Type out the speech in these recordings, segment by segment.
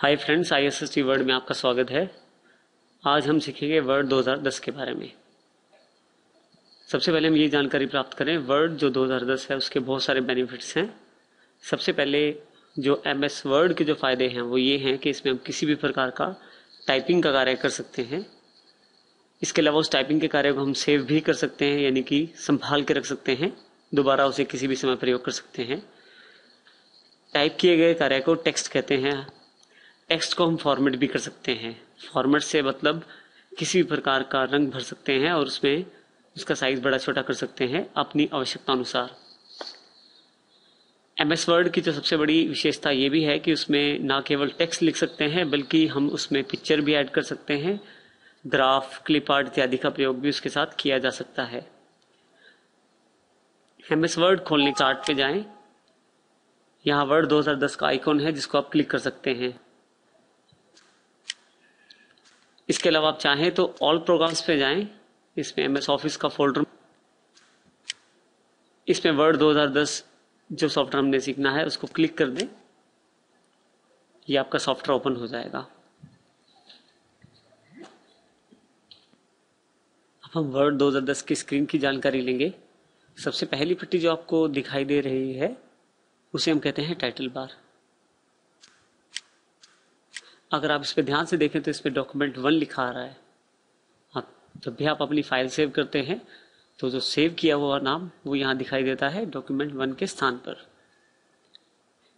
Hi friends, ISST word में आपका स्वागत है। आज हम सीखेंगे वर्ड 2010 के बारे में। सबसे पहले हम ये जानकारी प्राप्त करें, वर्ड जो 2010 है उसके बहुत सारे बेनिफिट्स हैं। सबसे पहले जो MS वर्ड के जो फ़ायदे हैं वो ये हैं कि इसमें हम किसी भी प्रकार का टाइपिंग का कार्य कर सकते हैं। इसके अलावा उस टाइपिंग के कार्य को हम सेव भी कर सकते हैं, यानी कि संभाल के रख सकते हैं, दोबारा उसे किसी भी समय प्रयोग कर सकते हैं। टाइप किए गए कार्य को टेक्स्ट कहते हैं। टेक्स्ट को हम फॉर्मेट भी कर सकते हैं। फॉर्मेट से मतलब किसी भी प्रकार का रंग भर सकते हैं और उसमें उसका साइज बड़ा छोटा कर सकते हैं अपनी आवश्यकता अनुसार। MS वर्ड की जो सबसे बड़ी विशेषता ये भी है कि उसमें ना केवल टेक्स्ट लिख सकते हैं बल्कि हम उसमें पिक्चर भी ऐड कर सकते हैं। ग्राफ, क्लिप आर्ट इत्यादि का प्रयोग भी उसके साथ किया जा सकता है। MS वर्ड खोलने चार्ट पे जाएं। यहाँ वर्ड 2010 का आइकॉन है जिसको आप क्लिक कर सकते हैं। इसके अलावा आप चाहें तो ऑल प्रोग्राम्स पे जाएं। इसमें MS ऑफिस का फोल्डर, इसमें वर्ड 2010 जो सॉफ्टवेयर हमने सीखना है उसको क्लिक कर दें। ये आपका सॉफ्टवेयर ओपन हो जाएगा। अब हम वर्ड 2010 की स्क्रीन की जानकारी लेंगे। सबसे पहली पट्टी जो आपको दिखाई दे रही है उसे हम कहते हैं टाइटल बार। अगर आप इस पे ध्यान से देखें तो इस पे डॉक्यूमेंट 1 लिखा आ रहा है। हाँ, जब भी आप अपनी फाइल सेव करते हैं तो जो सेव किया हुआ नाम वो यहाँ दिखाई देता है डॉक्यूमेंट 1 के स्थान पर।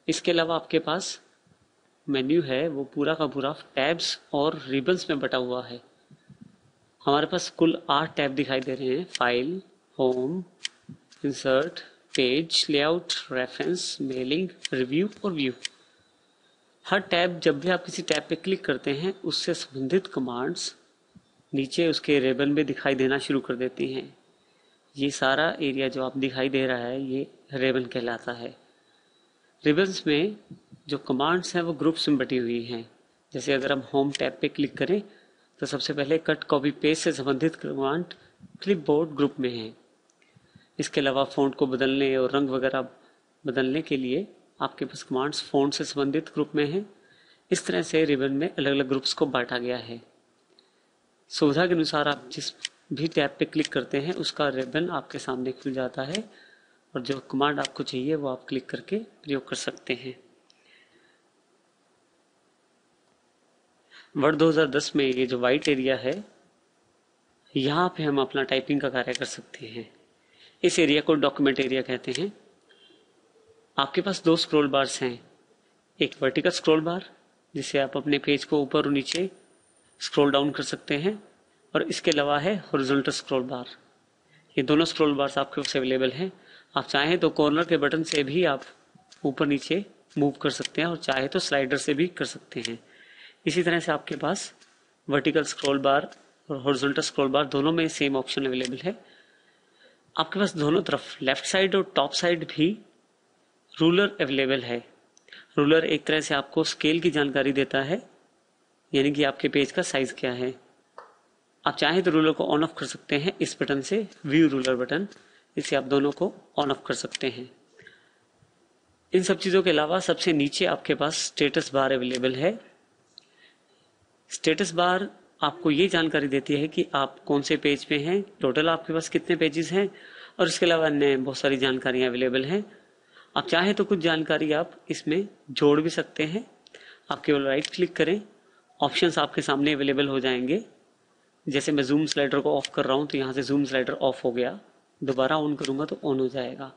इसके अलावा आपके पास मेन्यू है वो पूरा का पूरा टैब्स और रिबन्स में बटा हुआ है। हमारे पास कुल 8 टैब दिखाई दे रहे हैं: file, home, insert, page, layout, reference, mailing, review और व्यू। हर टैब, जब भी आप किसी टैब पे क्लिक करते हैं उससे संबंधित कमांड्स नीचे उसके रिबन में दिखाई देना शुरू कर देती हैं। ये सारा एरिया जो आप दिखाई दे रहा है ये रिबन कहलाता है। रिबन्स में जो कमांड्स हैं वो ग्रुप्स में बटी हुई हैं। जैसे अगर हम होम टैब पे क्लिक करें तो सबसे पहले कट, कॉपी, पेस्ट से संबंधित कमांड क्लिपबोर्ड ग्रुप में है। इसके अलावा फ़ॉन्ट को बदलने और रंग वगैरह बदलने के लिए आपके पास कमांड्स फ़ॉन्ट से संबंधित ग्रुप में है। इस तरह से रिबन में अलग अलग ग्रुप्स को बांटा गया है। सुविधा के अनुसार आप जिस भी टैब पे क्लिक करते हैं उसका रिबन आपके सामने खुल जाता है और जो कमांड आपको चाहिए वो आप क्लिक करके प्रयोग कर सकते हैं। वर्ड 2010 में ये जो वाइट एरिया है यहाँ पे हम अपना टाइपिंग का कार्य कर सकते हैं। इस एरिया को डॉक्यूमेंट एरिया कहते हैं। आपके पास 2 स्क्रॉल बार्स हैं। एक वर्टिकल स्क्रॉल बार जिसे आप अपने पेज को ऊपर और नीचे स्क्रॉल डाउन कर सकते हैं, और इसके अलावा है हॉरिजॉन्टल स्क्रॉल बार। ये दोनों स्क्रॉल बार्स आपके पास अवेलेबल हैं। आप चाहें तो कॉर्नर के बटन से भी आप ऊपर नीचे मूव कर सकते हैं और चाहे तो स्लाइडर से भी कर सकते हैं। इसी तरह से आपके पास वर्टिकल स्क्रॉल बार और हॉरिजॉन्टल स्क्रॉल बार दोनों में सेम ऑप्शन अवेलेबल है। आपके पास दोनों तरफ लेफ्ट साइड और टॉप साइड भी रूलर अवेलेबल है। रूलर एक तरह से आपको स्केल की जानकारी देता है, यानी कि आपके पेज का साइज क्या है। आप चाहें तो रूलर को ऑन ऑफ कर सकते हैं इस बटन से, व्यू रूलर बटन, इसे आप दोनों को ऑन ऑफ कर सकते हैं। इन सब चीज़ों के अलावा सबसे नीचे आपके पास स्टेटस बार अवेलेबल है। स्टेटस बार आपको ये जानकारी देती है कि आप कौन से पेज पे हैं, टोटल आपके पास कितने पेजेस हैं, और इसके अलावा अन्य बहुत सारी जानकारियाँ अवेलेबल हैं। आप चाहें तो कुछ जानकारी आप इसमें जोड़ भी सकते हैं। आप केवल राइट क्लिक करें, ऑप्शंस आपके सामने अवेलेबल हो जाएंगे। जैसे मैं जूम स्लाइडर को ऑफ कर रहा हूं तो यहाँ से जूम स्लाइडर ऑफ हो गया, दोबारा ऑन करूंगा तो ऑन हो जाएगा।